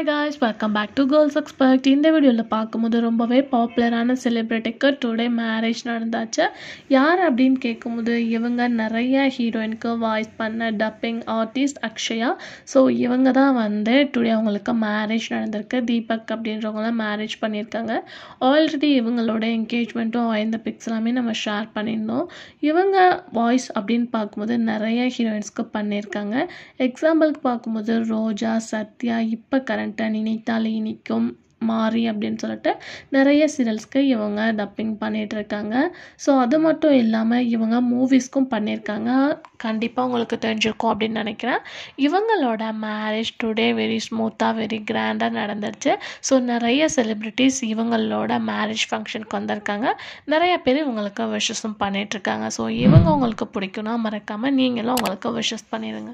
Hi guys, welcome back to Girls Expert. இந்த வீடியோவில் பார்க்கும்போது ரொம்பவே பாப்புலரான செலிப்ரிட்டிக்கு டுடே மேரேஜ் நடந்தாச்சு. யார் அப்படின்னு கேட்கும்போது இவங்க நிறைய ஹீரோயினுக்கு வாய்ஸ் பண்ண டப்பிங் ஆர்டிஸ்ட் அக்ஷயா. ஸோ இவங்க தான் டுடே அவங்களுக்கு மேரேஜ் நடந்திருக்கு. தீபக் அப்படின்றவங்களாம் மேரேஜ் பண்ணியிருக்காங்க. ஆல்ரெடி இவங்களோட என்கேஜ்மெண்ட்டும் இந்த பிக்ஸ் எல்லாமே நம்ம ஷேர் பண்ணியிருந்தோம். இவங்க வாய்ஸ் அப்படின்னு பார்க்கும்போது நிறைய ஹீரோயின்ஸ்க்கு பண்ணியிருக்காங்க. எக்ஸாம்பிளுக்கு பார்க்கும்போது ரோஜா, சத்யா, இப்போ கரண்ட்டாக நினைத்தாலே இனிக்கும், மாறி அப்படின்னு சொல்லிட்டு நிறைய சீரியல்ஸ்க்கு இவங்க டப்பிங் பண்ணிகிட்ருக்காங்க. ஸோ அது மட்டும் இல்லாமல் இவங்க மூவிஸ்க்கும் பண்ணியிருக்காங்க. கண்டிப்பாக உங்களுக்கு தெரிஞ்சிருக்கும் அப்படின்னு நினைக்கிறேன். இவங்களோட மேரேஜ் டுடே வெரி ஸ்மூத்தாக வெரி கிராண்டாக நடந்துருச்சு. ஸோ நிறைய செலிப்ரிட்டிஸ் இவங்களோட மேரேஜ் ஃபங்க்ஷனுக்கு வந்திருக்காங்க. நிறைய பேர் இவங்களுக்கு விஷஸும் பண்ணிகிட்ருக்காங்க. ஸோ இவங்க உங்களுக்கு பிடிக்கும்னா மறக்காமல் நீங்களும் உங்களுக்கு விஷஸ் பண்ணிடுங்க.